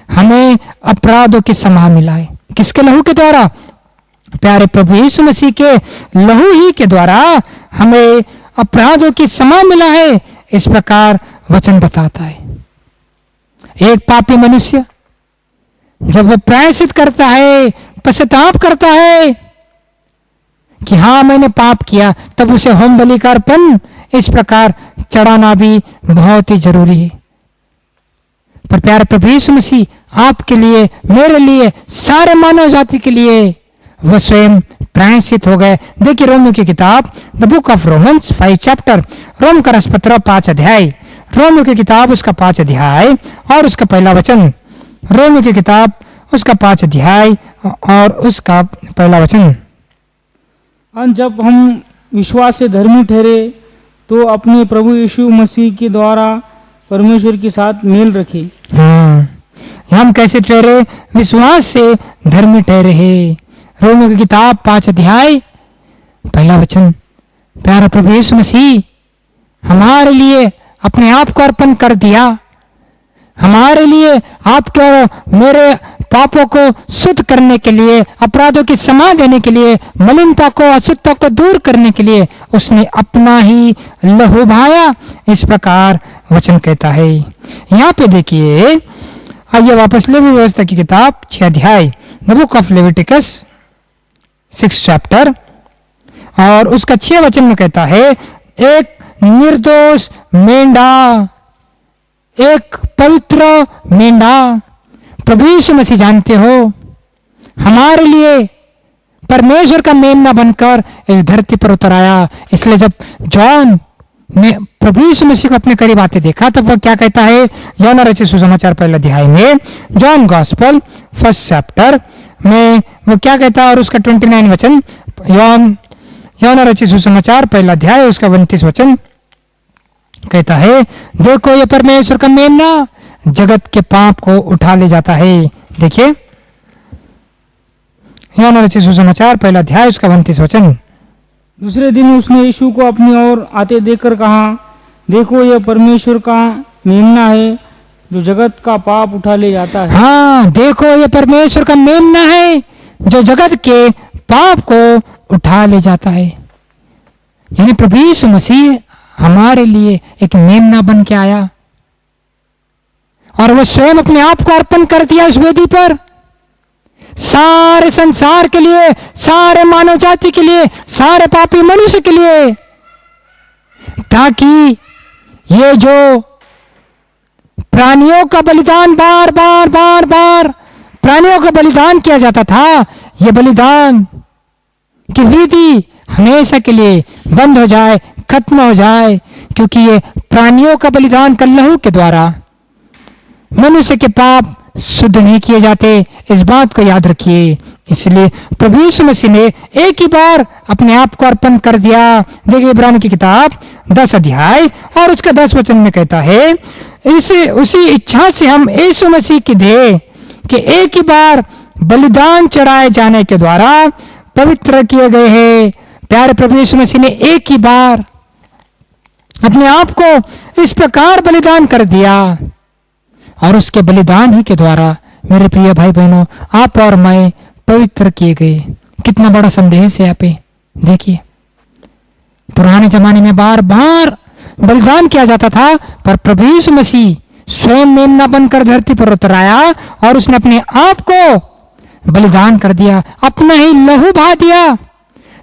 हमें अपराधों की क्षमा मिला है। किसके लहू के द्वारा? प्यारे प्रभु यीशु मसीह के लहू ही के द्वारा हमें अपराधों की क्षमा मिला है। इस प्रकार वचन बताता है। एक पापी मनुष्य जब वह प्रायश्चित करता है, पश्चाताप करता है कि हाँ मैंने पाप किया, तब उसे होम बलि का अर्पण इस प्रकार चढ़ाना भी बहुत ही जरूरी है। पर प्यारे प्रभु यीशु मसीह आपके लिए, मेरे लिए, सारे मानव जाति के लिए वह स्वयं प्रायश्चित हो गए। देखिए रोमियो की किताब the book of Romans 5 chapter, Rome का पत्र 5 अध्याय, रोमियो की किताब उसका 5 अध्याय और उसका पहला वचन। रोमियो की किताब उसका 5 अध्याय और उसका पहला वचन। जब हम विश्वास से धर्मी ठहरे तो अपने प्रभु यीशु मसीह के द्वारा परमेश्वर के साथ मेल रखे। हम कैसे ठहरे? विश्वास से धर्मी ठहरे हैं। रोमियो की किताब 5 अध्याय पहला वचन। प्यारा प्रभु यीशु मसीह हमारे लिए अपने आप को अर्पण कर दिया, हमारे लिए आपके और मेरे पापों को शुद्ध करने के लिए, अपराधों की क्षमा देने के लिए, मलिनता को, अशुद्धता को दूर करने के लिए उसने अपना ही लहू बहाया। इस प्रकार वचन कहता है। यहाँ पे देखिए, आइए वापस लेवी व्यवस्था की किताब 6 अध्याय, the book of Leviticus 6 chapter और उसका 6 वचन में कहता है, एक निर्दोष मेंढा, एक पवित्र मेंढा। प्रभु यीशु मसीह जानते हो हमारे लिए परमेश्वर का मेमना बनकर इस धरती पर उतर आया। इसलिए जब जॉन ने प्रभु यीशु मसीह को अपने करीब आते देखा तब वह क्या कहता है? यूहन्ना रचित सुसमाचार 1 अध्याय में, जॉन गॉस्पेल 1 चैप्टर में वो क्या कहता है और उसका 29 वचन। यूहन्ना रचित सुसमाचार 1 अध्याय उसका 29 वचन कहता है, देखो ये परमेश्वर का मेमना जगत के पाप को उठा ले जाता है। देखिए यूहन्ना रचित सुसमाचार 1 अध्याय उसका 29 वचन। दूसरे दिन उसने यीशु को अपनी ओर आते देखकर कहा, देखो यह परमेश्वर का मेमना है जो जगत का पाप उठा ले जाता है। हाँ, देखो यह परमेश्वर का मेमना है जो जगत के पाप को उठा ले जाता है। यानी प्रभु यीशु मसीह हमारे लिए एक मेमना बन के आया और वह स्वयं अपने आप को अर्पण कर दिया उस वेदी पर, सारे संसार के लिए, सारे मानव जाति के लिए, सारे पापी मनुष्य के लिए, ताकि ये जो प्राणियों का बलिदान बार बार प्राणियों का बलिदान किया जाता था, यह बलिदान की विधि हमेशा के लिए बंद हो जाए, खत्म हो जाए। क्योंकि ये प्राणियों का बलिदान का लहू के द्वारा मनुष्य के पाप शुद्ध नहीं किए जाते, इस बात को याद रखिए। इसलिए प्रभु यीशु मसीह ने एक ही बार अपने आप को अर्पण कर दिया। देखिए इब्रानी की किताब 10 अध्याय और उसका 10 वचन में कहता है, इसे उसी इच्छा से हम यीशु मसीह की देह कि एक ही बार बलिदान चढ़ाए जाने के द्वारा पवित्र किए गए हैं। प्यारे प्रभु यीशु मसीह ने एक ही बार अपने आप को इस प्रकार बलिदान कर दिया और उसके बलिदान ही के द्वारा मेरे प्रिय भाई बहनों, आप और मैं पवित्र किए गए। कितना बड़ा संदेश है यहाँ पे। देखिए पुराने जमाने में बार बार बलिदान किया जाता था, पर प्रभु यीशु मसीह स्वयं मेमना बनकर धरती पर उतर आया और उसने अपने आप को बलिदान कर दिया, अपना ही लहू बहा दिया,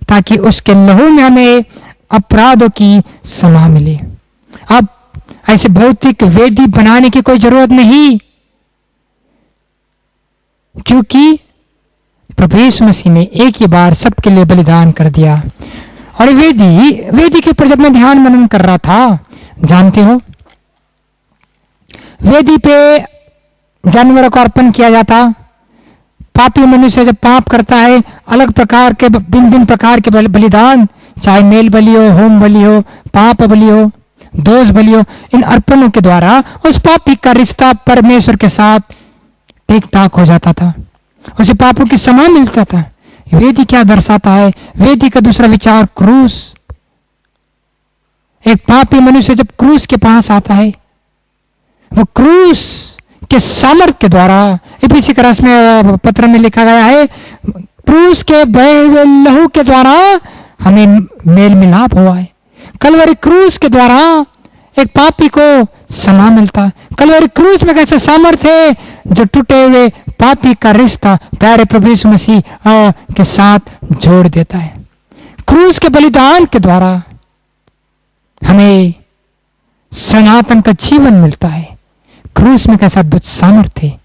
ताकि उसके लहू में हमें अपराधों की क्षमा मिले। अब ऐसे भौतिक वेदी बनाने की कोई जरूरत नहीं, क्योंकि प्रभु यीशु मसीह ने एक ही बार सबके लिए बलिदान कर दिया। और वेदी के ऊपर जब मैं ध्यान मनन कर रहा था, जानते हो वेदी पे जानवरों को अर्पण किया जाता। पापी मनुष्य जब पाप करता है, अलग प्रकार के भिन्न भिन्न प्रकार के बलिदान, चाहे मेल बलि हो, होम बलि हो, पाप बलि हो, दोष बलि हो, इन अर्पणों के द्वारा उस पापी का रिश्ता परमेश्वर के साथ ठीक ठाक हो जाता था, उसे पापों की क्षमा मिलता था। वेदी क्या दर्शाता है? वेदी का दूसरा विचार क्रूस। एक पापी मनुष्य जब क्रूस के पास आता है, वो क्रूस के सामर्थ्य के द्वारा, इफिसी के रस्म पत्र में लिखा गया है, क्रूस के बहे हुए लहू के द्वारा हमें मेल मिलाप हुआ है। कलवरी क्रूस के द्वारा एक पापी को क्षमा मिलता है। कलवरी क्रूस में कैसे सामर्थ्य है जो टूटे हुए पापी का रिश्ता प्यारे प्रभु यीशु मसीह के साथ जोड़ देता है। क्रूस के बलिदान के द्वारा हमें सनातन का जीवन मिलता है। क्रूस में कैसा अद्भुत सामर्थ्य है,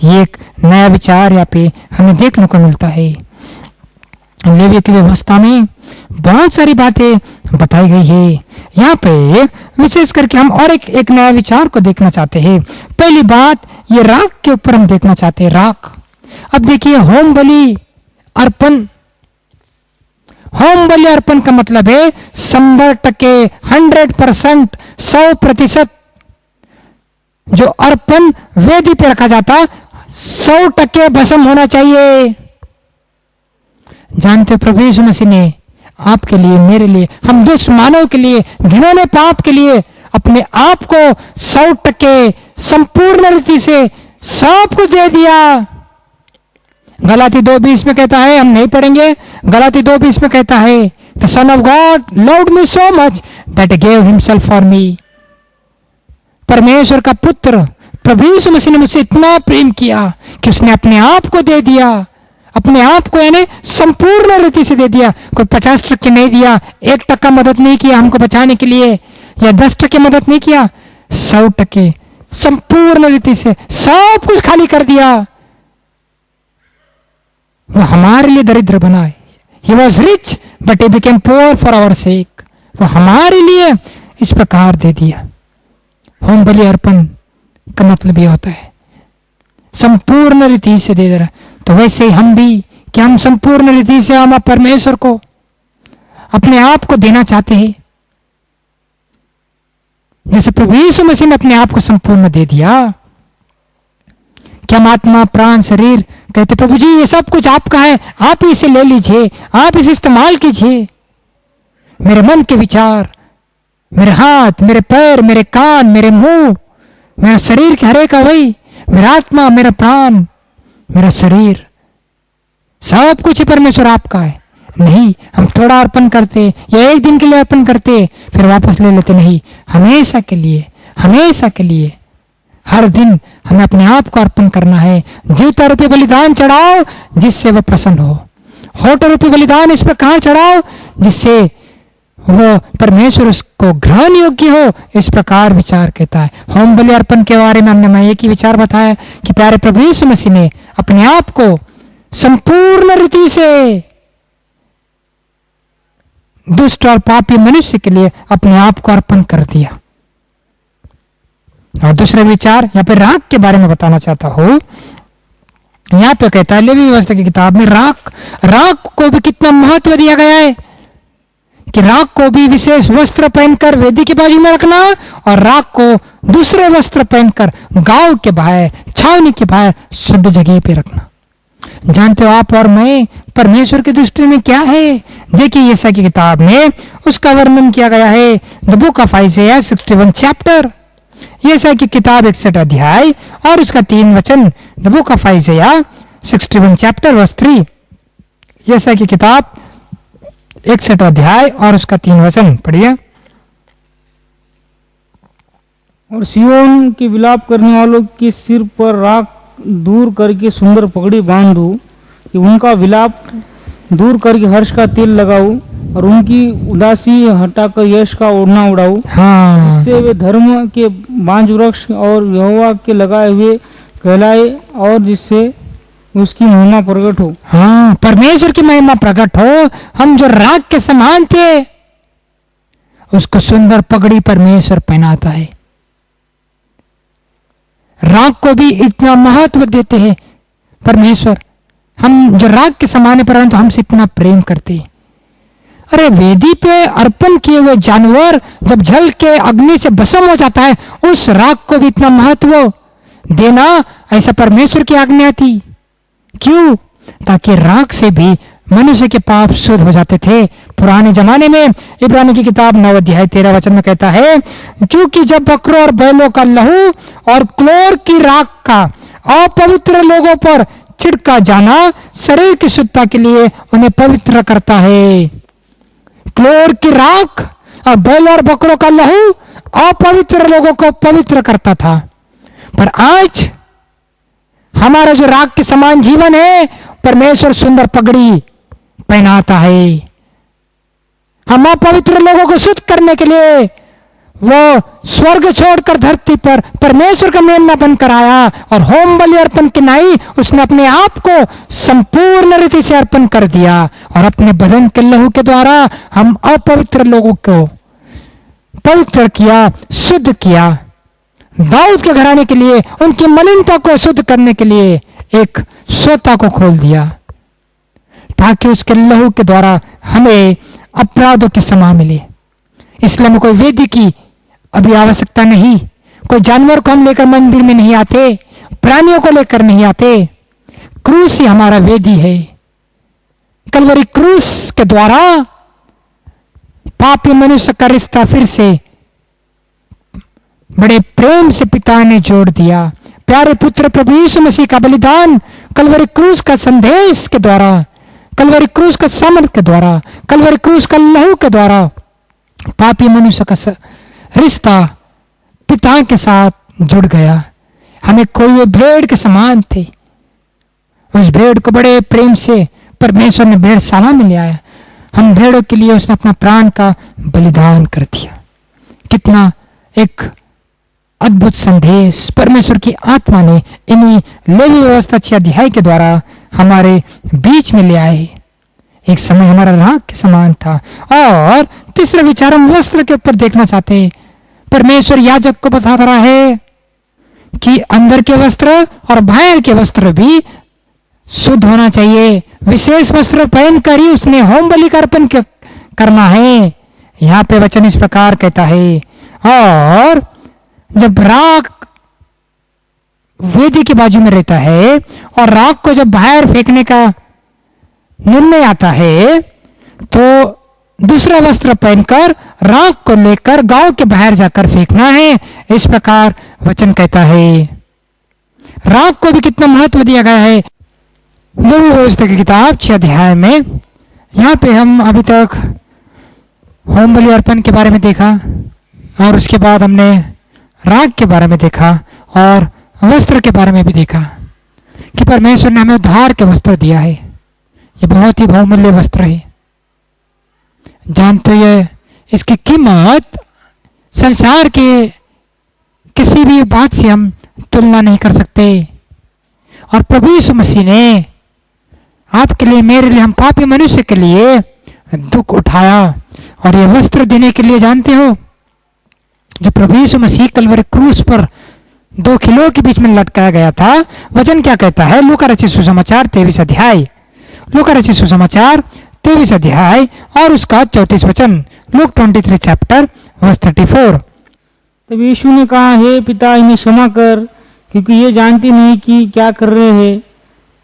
ये एक नया विचार यहाँ पे हमें देखने को मिलता है। लेवी की व्यवस्था में बहुत सारी बातें बताई गई है। यहाँ पे विशेष करके हम और एक नया विचार को देखना चाहते हैं। पहली बात, ये राख के ऊपर हम देखना चाहते हैं। राख, अब देखिए होम बलि अर्पण, होम बलि अर्पण का मतलब है 100% 100% 100% जो अर्पण वेदी पे रखा जाता 100% भस्म होना चाहिए। जानते प्रभु यीशु मसीह ने आपके लिए, मेरे लिए, हम दुष्ट मानव के लिए, घिनौने पाप के लिए अपने आप को 100% संपूर्ण रीति से सब कुछ दे दिया। गलाती 2:20 में कहता है, हम नहीं पढ़ेंगे, गलाती 2:20 में कहता है, the son of God loved me so much that he gave himself for me. परमेश्वर का पुत्र प्रभु यीशु मसीह ने मुझसे इतना प्रेम किया कि उसने अपने आप को दे दिया, अपने आप को यानी संपूर्ण रीति से दे दिया। कोई 50% नहीं दिया, 1% मदद नहीं किया हमको बचाने के लिए, या 10% मदद नहीं किया, 100% संपूर्ण रीति से सब कुछ खाली कर दिया। वो हमारे लिए दरिद्र बना है। He was rich but he became poor for our sake। वो हमारे लिए इस प्रकार दे दिया। होम बलि अर्पण का मतलब यह होता है संपूर्ण रीति से दे रहा। तो वैसे हम भी, क्या हम संपूर्ण रीति से हम परमेश्वर को अपने आप को देना चाहते हैं? जैसे प्रभु यीशु मसीह ने अपने आप को संपूर्ण दे दिया। क्या हम आत्मा, प्राण, शरीर कहते प्रभु जी ये सब कुछ आपका है, आप इसे ले लीजिए, आप इसे इस्तेमाल कीजिए। मेरे मन के विचार, मेरे हाथ, मेरे पैर, मेरे कान, मेरे मुंह, मेरा शरीर के हर एक अवयव, मेरा आत्मा, मेरा प्राण, मेरा शरीर, सब कुछ ही परमेश्वर आपका है। नहीं, हम थोड़ा अर्पण करते या एक दिन के लिए अर्पण करते फिर वापस ले लेते। नहीं, हमेशा के लिए, हमेशा के लिए, हर दिन हमें अपने आप को अर्पण करना है। जीवता रूपी बलिदान चढ़ाओ जिससे वह प्रसन्न हो। होठ रूपी बलिदान इस प्रकार चढ़ाओ जिससे वो परमेश्वर उसको ग्रहण योग्य हो, इस प्रकार विचार कहता है। होम बलि अर्पण के बारे में हमने मैं एक ही विचार बताया कि प्यारे प्रभु यीशु मसीह ने अपने आप को संपूर्ण रीति से दुष्ट और पापी मनुष्य के लिए अपने आप को अर्पण कर दिया। और दूसरा विचार यहाँ पे राख के बारे में बताना चाहता हूँ। यहाँ पे कहता है लेवी व्यवस्था की किताब में राख को भी कितना महत्व दिया गया है कि राख को भी विशेष वस्त्र पहनकर वेदी की बाजू में रखना और राख को दूसरे वस्त्र पहनकर गांव के बाहर, छावनी के बाहर शुद्ध जगह पे रखना। जानते हो आप और मैं परमेश्वर की दृष्टि में क्या है? देखिए यशायाह की किताब में उसका वर्णन किया गया है। The book of Isaiah 61 chapter, यशायाह की किताब 61 अध्याय और उसका 3 वचन। The book of Isaiah 61 chapter verse 3, यशायाह की किताब 61 अध्याय और उसका 3 वचन पढ़िए। और सियोन के विलाप करने वालों के सिर पर राख दूर करके सुंदर पगड़ी बांधू, कि उनका विलाप दूर करके हर्ष का तेल लगाऊं और उनकी उदासी हटाकर यश का ओढ़ना उड़ाऊं। हाँ, जिससे वे धर्म के बांझ वृक्ष और यहोवा के लगाए हुए कहलाए और जिससे उसकी महिमा प्रकट हो। हाँ, परमेश्वर की महिमा प्रकट हो। हम जो राख के समान थे उसको सुंदर पगड़ी परमेश्वर पहनाता है। राख को भी इतना महत्व देते हैं परमेश्वर। हम जो राख के समान है परंतु हमसे इतना प्रेम करते हैं। अरे वेदी पे अर्पण किए हुए जानवर जब जल के अग्नि से भस्म हो जाता है, उस राख को भी इतना महत्व देना, ऐसा परमेश्वर की आज्ञा थी। क्यों? ताकि राख से भी मनुष्य के पाप शुद्ध हो जाते थे। पुराने जमाने में इब्रानी की किताब 9 अध्याय 13 वचन में कहता है, क्योंकि जब बकरों और बैलों का लहू और क्लोर की राख का अपवित्र लोगों पर छिड़का जाना शरीर की शुद्धता के लिए उन्हें पवित्र करता है। क्लोर की राख और बैल और बकरों का लहू अपवित्र लोगों को पवित्र करता था, पर आज हमारा जो राख के समान जीवन है, परमेश्वर सुंदर पगड़ी पहनाता है। हम अपवित्र लोगों को शुद्ध करने के लिए वो स्वर्ग छोड़कर धरती पर परमेश्वर का मेमना बनकर आया और होम बलि अर्पण के नाई उसने अपने आप को संपूर्ण रीति से अर्पण कर दिया और अपने बदन के लहू के द्वारा हम अपवित्र लोगों को पवित्र किया, शुद्ध किया। दाऊद के घराने के लिए उनकी मलिनता को शुद्ध करने के लिए एक सोता को खोल दिया, ताकि उसके लहू के द्वारा हमें अपराधों की क्षमा मिले। इसलिए हमें कोई वेदी की अभी आवश्यकता नहीं। कोई जानवर को हम लेकर मंदिर में नहीं आते, प्राणियों को लेकर नहीं आते। क्रूस ही हमारा वेदी है। कलवरी क्रूस के द्वारा पापी मनुष्य का रिश्ता फिर से बड़े प्रेम से पिता ने जोड़ दिया। प्यारे पुत्र प्रभु यीशु मसीह का बलिदान कलवरी क्रूस का संदेश के द्वारा, कलवरी क्रूस का सामर्थ के द्वारा, कलवरी क्रूस का लहू के द्वारा पापी मनुष्य का रिश्ता पिता के साथ जुड़ गया। हमें कोई भेड़ के समान थे, उस भेड़ को बड़े प्रेम से परमेश्वर ने भेड़शाला में ले आया। हम भेड़ों के लिए उसने अपना प्राण का बलिदान कर दिया। कितना एक अद्भुत संदेश परमेश्वर की आत्मा ने इन्हीं लेवी व्यवस्था 6 अध्याय के द्वारा हमारे बीच में ले आए। एक समय हमारा राख के समान था। और तीसरा विचार हम वस्त्र के ऊपर देखना चाहते हैं। परमेश्वर याजक को बता रहा है कि अंदर के वस्त्र और बाहर के वस्त्र भी शुद्ध होना चाहिए। विशेष वस्त्र पहनकर ही उसने होम बलि का अर्पण करना है। यहाँ पे वचन इस प्रकार कहता है, और जब राख वेदी के बाजू में रहता है और राख को जब बाहर फेंकने का निर्णय आता है तो दूसरा वस्त्र पहनकर राख को लेकर गांव के बाहर जाकर फेंकना है। इस प्रकार वचन कहता है। राख को भी कितना महत्व दिया गया है लेवी व्यवस्था की किताब 6 अध्याय में। यहाँ पे हम अभी तक होम बलि अर्पण के बारे में देखा और उसके बाद हमने राख के बारे में देखा और वस्त्र के बारे में भी देखा कि परमेश्वर ने हमें उद्धार के वस्त्र दिया है। ये बहुत ही बहुमूल्य वस्त्र है। जानते हो ये इसकी कीमत संसार के किसी भी बात से हम तुलना नहीं कर सकते। और प्रभु यीशु मसीह ने आपके लिए, मेरे लिए, हम पापी मनुष्य के लिए दुख उठाया और ये वस्त्र देने के लिए, जानते हो, जो प्रभु यीशु मसीह कलवरी क्रूस पर 2 खिलों के बीच में लटकाया गया था। वचन क्या कहता है? लूका रचित सुसमाचार 23 अध्याय, लूका रचित सुसमाचार 23 अध्याय और उसका 34 वचन, लूक 23 चैप्टर वर्स 34। तब यीशु ने कहा, हे पिता, इन्हें क्षमा कर, क्योंकि ये जानते नहीं कि क्या कर रहे हैं।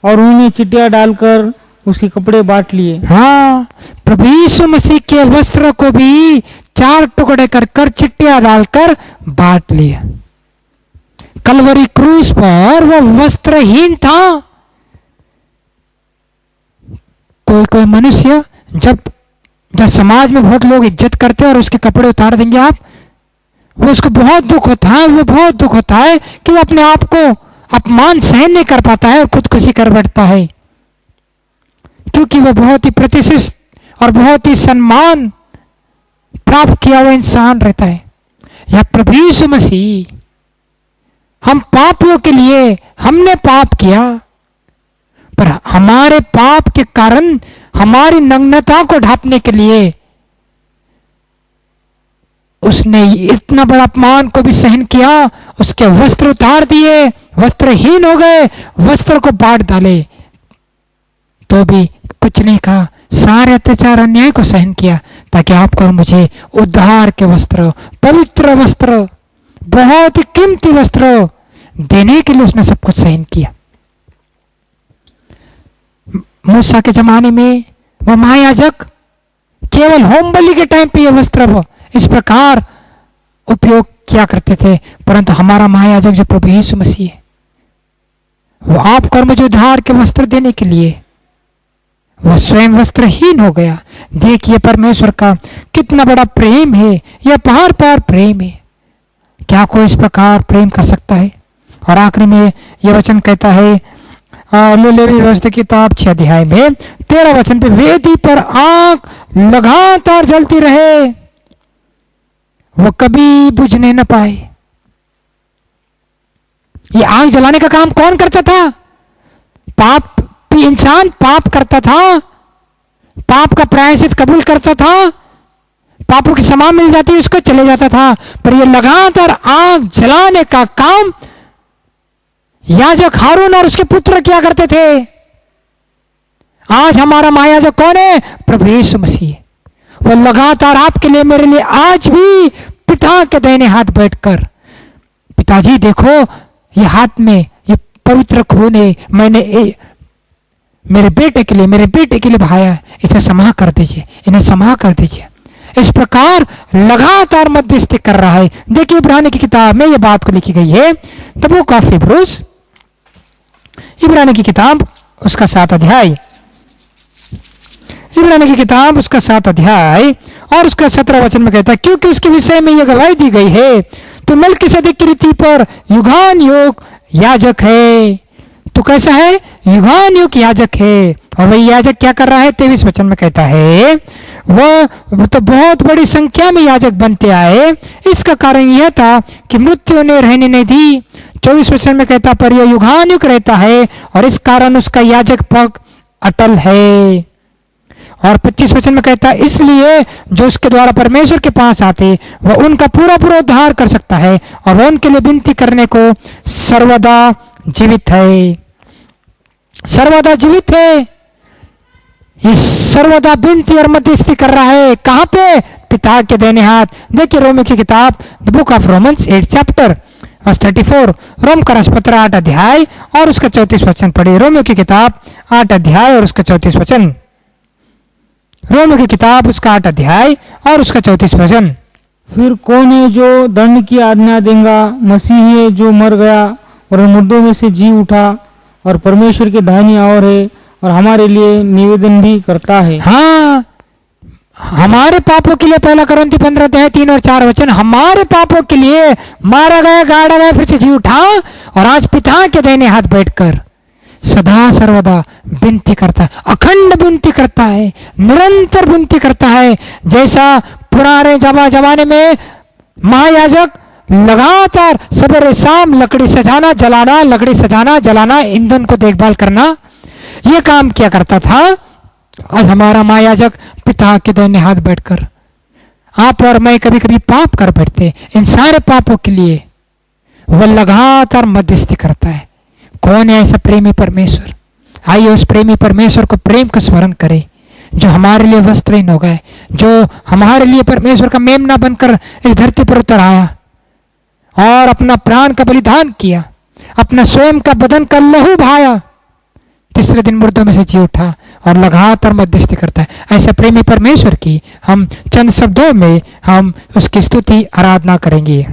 और उन्हें चिट्टियां डालकर उसके कपड़े बांट लिए। हाँ, प्रभु यीशु मसीह के वस्त्र को भी 4 टुकड़े कर चिट्टियां डालकर बांट लिए। कलवरी क्रूस पर वो वस्त्रहीन था। कोई मनुष्य जब समाज में बहुत लोग इज्जत करते हैं और उसके कपड़े उतार देंगे आप, वो उसको बहुत दुख होता है। वो बहुत दुख होता है कि वो अपने आप को अपमान सहन नहीं कर पाता है और खुदकुशी कर बैठता है, क्योंकि वो बहुत ही प्रतिष्ठित और बहुत ही सम्मान प्राप्त किया हुआ इंसान रहता है। या प्रभु यीशु मसीह, हम पापियों के लिए हमने पाप किया, पर हमारे पाप के कारण हमारी नग्नता को ढांपने के लिए उसने इतना बड़ा अपमान को भी सहन किया। उसके वस्त्र उतार दिए, वस्त्रहीन हो गए, वस्त्र को बांट डाले, तो भी कुछ नहीं कहा। सारे अत्याचार अन्याय को सहन किया ताकि आपको और मुझे उद्धार के वस्त्र, पवित्र वस्त्र, बहुत ही कीमती वस्त्र देने के लिए उसने सब कुछ सहन किया। मूसा के जमाने में वह महायाजक केवल होम बलि के टाइम पे यह वस्त्र वो इस प्रकार उपयोग किया करते थे, परंतु हमारा महायाजक जो प्रभु यीशु मसीह है, वो आपको और मुझे उद्धार के वस्त्र देने के लिए वह स्वयं वस्त्रहीन हो गया। देखिए परमेश्वर का कितना बड़ा प्रेम है, यह पार पार प्रेम है। क्या कोई इस प्रकार प्रेम कर सकता है? और आखिरी में यह वचन कहता है, लेवी व्यवस्था की किताब 6 अध्याय में 13 वचन पे, वेदी पर आग लगातार जलती रहे, वो कभी बुझने न पाए। ये आग जलाने का काम कौन करता था? पापी इंसान पाप करता था, पाप का प्रायश्चित कबूल करता था, पापों की क्षमा मिल जाती, उसको चले जाता था। पर ये लगातार आग जलाने का काम याजक हारून और उसके पुत्र क्या करते थे। आज हमारा महायाजक कौन है? प्रभु यीशु मसीह। वो लगातार आपके लिए, मेरे लिए आज भी पिता के दाहिने हाथ बैठकर, पिताजी देखो ये हाथ में ये पवित्र खून है, मैंने मेरे बेटे के लिए बहाया, इसे क्षमा कर दीजिए, इन्हें क्षमा कर दीजिए। इस प्रकार लगातार मध्यस्थी कर रहा है। देखिए इब्रानी की किताब में यह बात को लिखी गई है। द बुक ऑफ हिब्रूज, इब्रानी की किताब उसका 7 अध्याय, इब्रानी की किताब उसका 7 अध्याय और उसका 17 वचन में कहता है, क्योंकि उसके विषय में यह गवाही दी गई है, तो मलकीसेदेक की रीति पर युगान युग याजक है। तो कैसा है? युगान युग याजक है। और वही याजक क्या कर रहा है? 23 वचन में कहता है, वह तो बहुत बड़ी संख्या में याजक बनते आए। इसका कारण यह था कि मृत्यु ने रहने नहीं दी। 24 वचन में कहता, पर यह युगान युग रहता है और इस कारण उसका याजक पद अटल है। और 25 वचन में कहता है, इसलिए जो उसके द्वारा परमेश्वर के पास आते वह उनका पूरा पूरा उद्धार कर सकता है और वह उनके लिए विनती करने को सर्वदा जीवित है। सर्वदा जीवित है। ये सर्वदा विनती और मध्यस्थी कर रहा है। कहां पे? पिता के दाहिने हाथ। देखिए रोमियो की किताब the book of Romans 8 chapter verse 34, Rome का पत्र 8 अध्याय और उसका 34 वचन पढ़िए। रोमियो की किताब 8 अध्याय और उसका 34 वचन। रोमियो की किताब उसका 8 अध्याय और उसका 34 वचन। फिर कौन है जो दंड की आज्ञा देगा? मसीह है जो मर गया और मुर्दों में से जी उठा और परमेश्वर के दाहिनी ओर है और हमारे लिए निवेदन भी करता है। हाँ, हमारे पापों के लिए, पहला कोरिन्थी 15 अध्याय 3 और 4 वचन, हमारे पापों के लिए मारा गया, गाड़ा गया, फिर से जी उठा और आज पिता के दाहिने हाथ बैठकर सदा सर्वदा विनती करता है, अखंड विनती करता है, निरंतर विनती करता है। जैसा पुराने जमाने में महायाजक लगातार सवेरे शाम लकड़ी सजाना जलाना, लकड़ी सजाना जलाना, ईंधन को देखभाल करना, यह काम किया करता था। आज हमारा महायाजक पिता के दाहिने हाथ बैठकर, आप और मैं कभी कभी पाप कर बैठते, इन सारे पापों के लिए वह लगातार मध्यस्थी करता है। कौन है ऐसा प्रेमी परमेश्वर? आइए उस प्रेमी परमेश्वर को प्रेम का स्मरण करें, जो हमारे लिए वस्त्रहीन हो गए, जो हमारे लिए परमेश्वर का मेमना बनकर इस धरती पर उतर आया और अपना प्राण का बलिदान किया, अपना स्वयं का बदन का लहू बहाया, तीसरे दिन मुर्दों में से जी उठा और लगातार मध्यस्थी करता है। ऐसा प्रेमी परमेश्वर की हम चंद शब्दों में हम उसकी स्तुति आराधना करेंगे।